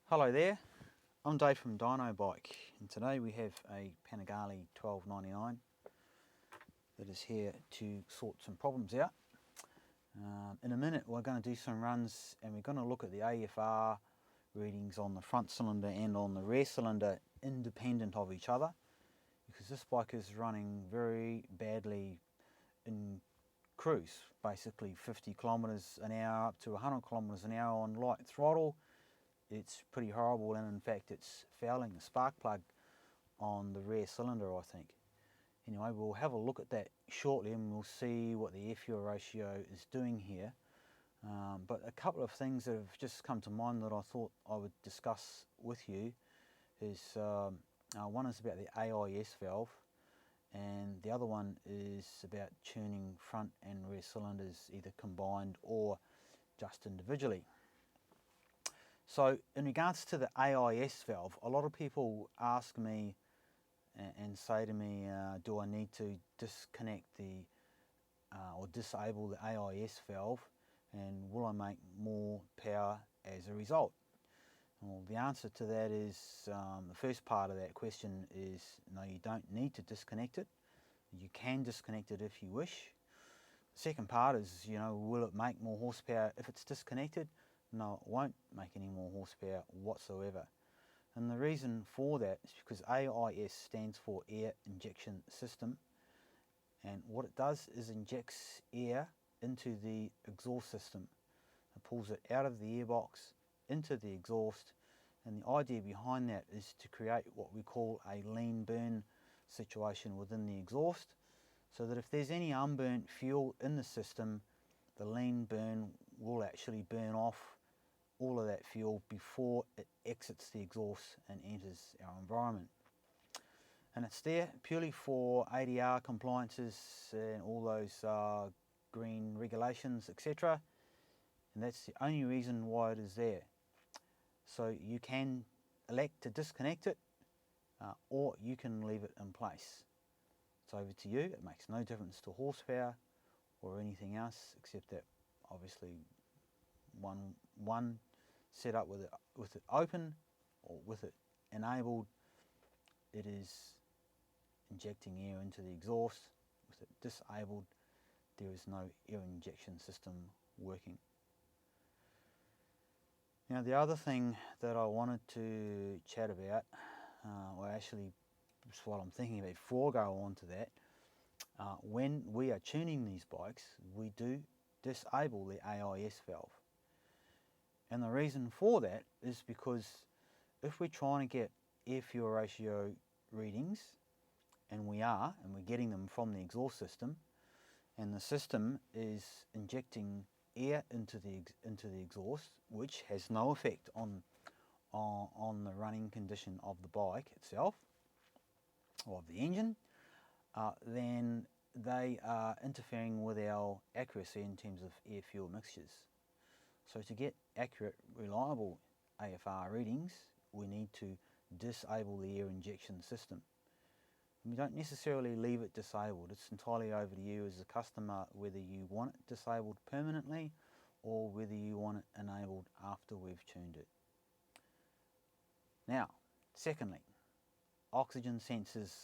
Hello there, I'm Dave from Dynobike, and today we have a Panigale 1299 that is here to sort some problems out. In a minute we're going to do some runs and we're going to look at the AFR readings on the front cylinder and on the rear cylinder independent of each other, because this bike is running very badly in cruise, basically 50 kilometers an hour up to 100 kilometers an hour on light throttle. It's pretty horrible, and in fact it's fouling the spark plug on the rear cylinder, I think. Anyway, we'll have a look at that shortly and we'll see what the air-fuel ratio is doing here. But a couple of things that have just come to mind that I thought I would discuss with you is one is about the Ais valve, and the other one is about tuning front and rear cylinders either combined or just individually. So in regards to the Ais valve, a lot of people ask me and say to me, do I need to disconnect the or disable the Ais valve, and will I make more power as a result? Well, the answer to that is, the first part of that question is no, you don't need to disconnect it. You can disconnect it if you wish. The second part is, will it make more horsepower if it's disconnected? No, it won't make any more horsepower whatsoever. And the reason for that is because AIS stands for Air Injection System, and what it does is injects air into the exhaust system. It pulls it out of the airbox into the exhaust, and the idea behind that is to create what we call a lean burn situation within the exhaust, so that if there's any unburnt fuel in the system, the lean burn will actually burn off all of that fuel before it exits the exhaust and enters our environment. And it's there purely for ADR compliances and all those green regulations, etc. And that's the only reason why it is there. So you can elect to disconnect it, or you can leave it in place. It's over to you. It makes no difference to horsepower or anything else, except that obviously one set up with it open or with it enabled, it is injecting air into the exhaust. With it disabled, there is no air injection system working. Now, the other thing that I wanted to chat about, or actually just while I'm thinking about before I go on to that, when we are tuning these bikes, we do disable the AIS valve. And the reason for that is because if we're trying to get air-fuel ratio readings, and we're getting them from the exhaust system, and the system is injecting air into the exhaust, which has no effect on the running condition of the bike itself, or of the engine, then they are interfering with our accuracy in terms of air-fuel mixtures. So to get accurate, reliable AFR readings, we need to disable the air injection system. We don't necessarily leave it disabled. It's entirely over to you as a customer whether you want it disabled permanently or whether you want it enabled after we've tuned it. Now, secondly, oxygen sensors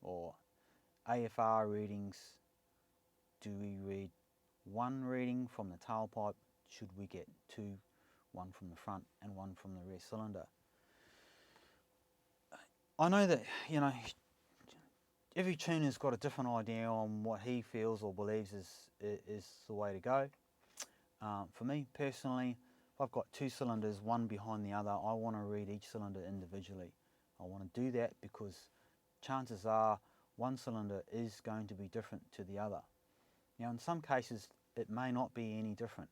or AFR readings. Do we read one reading from the tailpipe? Should we get two, one from the front and one from the rear cylinder? I know that, every tuner's got a different idea on what he feels or believes is the way to go. For me personally, if I've got two cylinders, one behind the other, I want to read each cylinder individually. I want to do that because chances are one cylinder is going to be different to the other. Now, in some cases it may not be any different,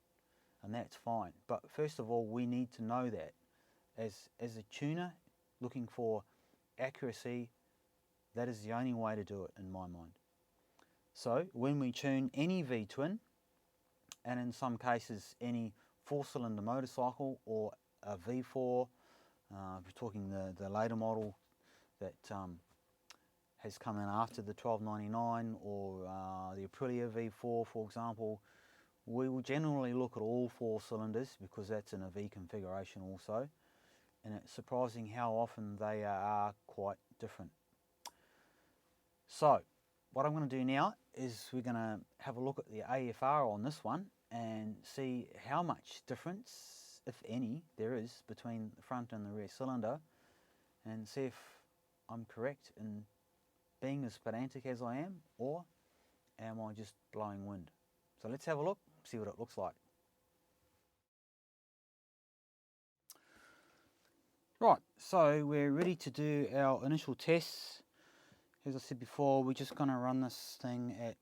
and that's fine. But first of all, we need to know that. As a tuner looking for accuracy, that is the only way to do it in my mind. So when we tune any V-twin, and in some cases any four-cylinder motorcycle or a V4, if we're talking the later model that has come in after the 1299, or the Aprilia V4 for example, we will generally look at all four cylinders because that's in a V configuration also, and it's surprising how often they are quite different. So what I'm going to do now is we're going to have a look at the AFR on this one and see how much difference, if any, there is between the front and the rear cylinder, and see if I'm correct in being as pedantic as I am, or am I just blowing wind? So let's have a look, see what it looks like. Right, so we're ready to do our initial tests. As I said before, we're just going to run this thing at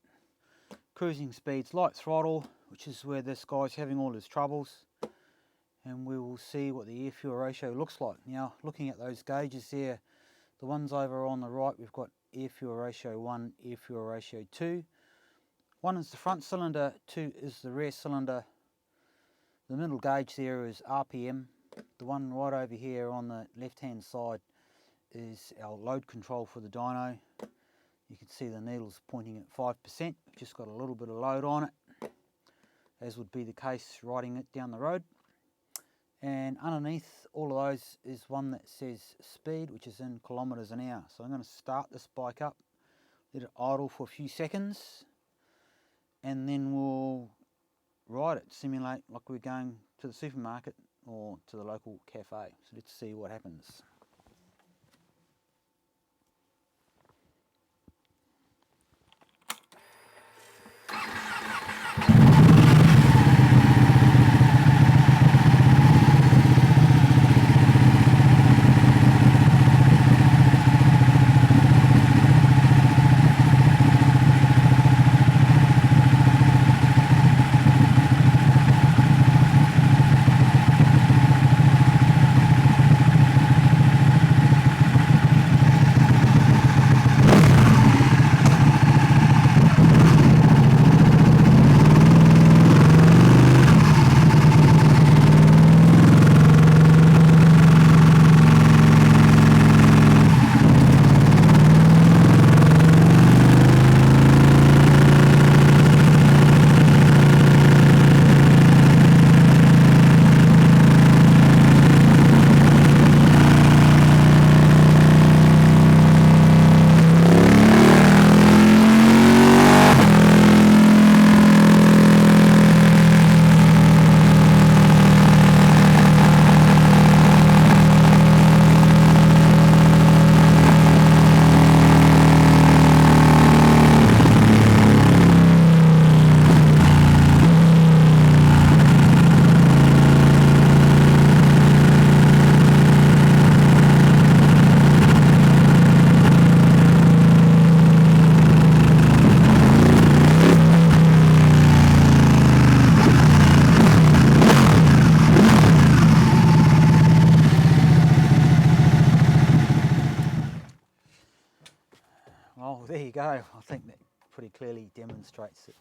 cruising speeds, light throttle, which is where this guy's having all his troubles, and we will see what the air-fuel ratio looks like. Now, looking at those gauges there, the ones over on the right, we've got air-fuel ratio 1, air-fuel ratio 2. 1 is the front cylinder, 2 is the rear cylinder. The middle gauge there is RPM. The one right over here on the left-hand side is our load control for the dyno. You can see the needle's pointing at 5%. We've just got a little bit of load on it, as would be the case riding it down the road. And underneath all of those is one that says speed, which is in kilometres an hour. So I'm going to start this bike up, let it idle for a few seconds, and then we'll ride it, simulate like we're going to the supermarket or to the local cafe. So let's see what happens. Well, there you go. I think that pretty clearly demonstrates that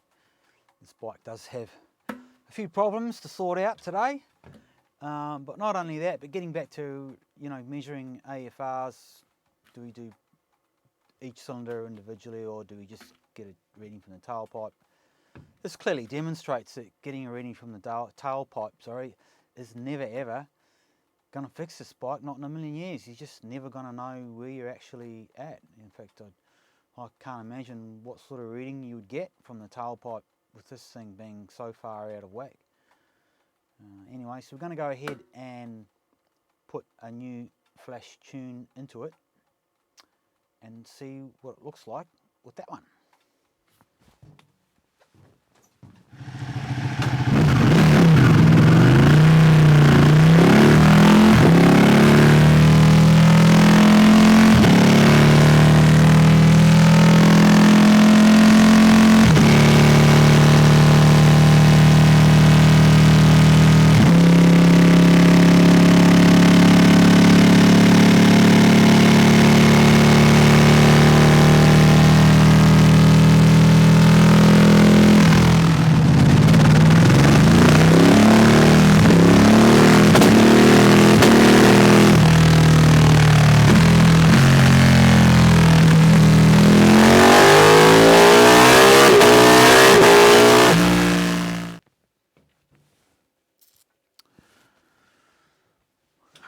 this bike does have a few problems to sort out today. But not only that, but getting back to, measuring AFRs, do we do each cylinder individually, or do we just get a reading from the tailpipe? This clearly demonstrates that getting a reading from the tailpipe, is never ever going to fix this bike, not in a million years. You're just never going to know where you're actually at. In fact, I can't imagine what sort of reading you would get from the tailpipe with this thing being so far out of whack. Anyway, so we're going to go ahead and put a new flash tune into it and see what it looks like with that one.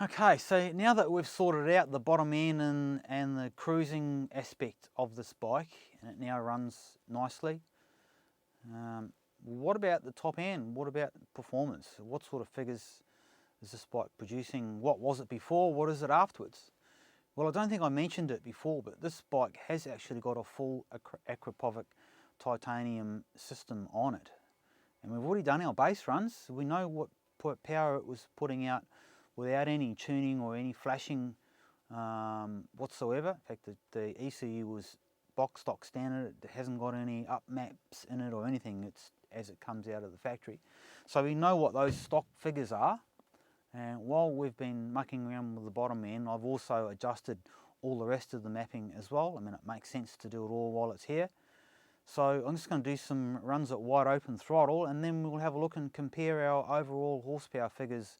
Okay, so now that we've sorted out the bottom end and the cruising aspect of this bike, and it now runs nicely, what about the top end? What about performance? What sort of figures is this bike producing? What was it before? What is it afterwards? Well, I don't think I mentioned it before, but this bike has actually got a full Akrapovic titanium system on it. And we've already done our base runs. We know what power it was putting out without any tuning or any flashing whatsoever. In fact, the ECU was box stock standard. It hasn't got any up maps in it or anything. It's as it comes out of the factory. So we know what those stock figures are. And while we've been mucking around with the bottom end, I've also adjusted all the rest of the mapping as well. I mean, it makes sense to do it all while it's here. So I'm just going to do some runs at wide open throttle, and then we'll have a look and compare our overall horsepower figures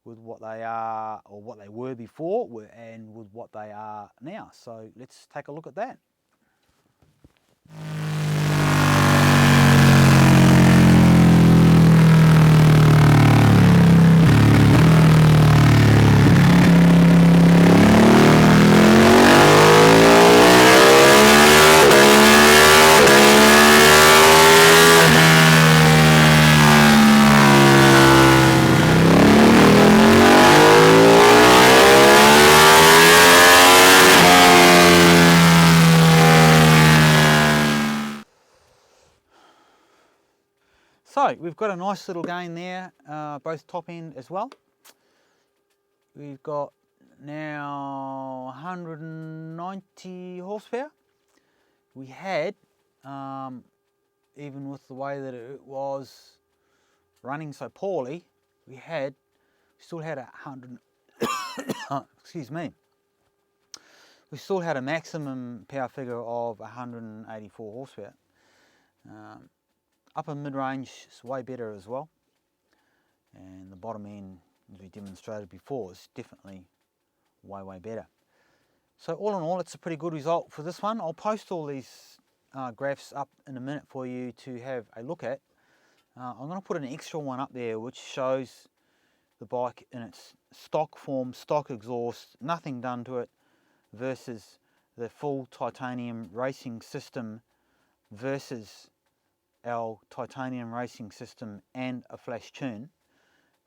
with what they are, or what they were before, and with what they are now. So let's take a look at that. So we've got a nice little gain there, both top end as well. We've got now 190 horsepower. We had, even with the way that it was running so poorly, we still had 100, excuse me, we still had a maximum power figure of 184 horsepower. Upper mid-range is way better as well, and the bottom end, as we demonstrated before, is definitely way better. So all in all, it's a pretty good result for this one. I'll post all these graphs up in a minute for you to have a look at. I'm going to put an extra one up there which shows the bike in its stock form, stock exhaust, nothing done to it, versus the full titanium racing system versus our titanium racing system and a flash tune.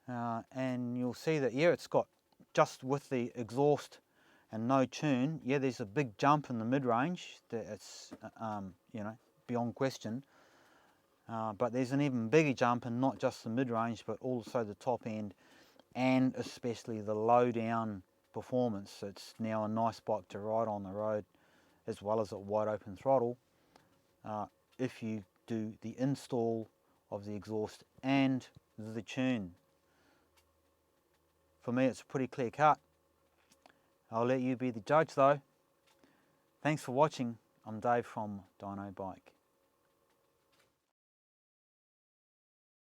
And you'll see that, yeah, it's got, just with the exhaust and no tune, yeah, there's a big jump in the mid-range. It's you know, beyond question. But there's an even bigger jump in not just the mid-range, but also the top end, and especially the low-down performance. It's now a nice bike to ride on the road, as well as at wide open throttle, if you do the install of the exhaust and the tune. For me, it's pretty clear cut. I'll let you be the judge though. Thanks for watching. I'm Dave from Dynobike.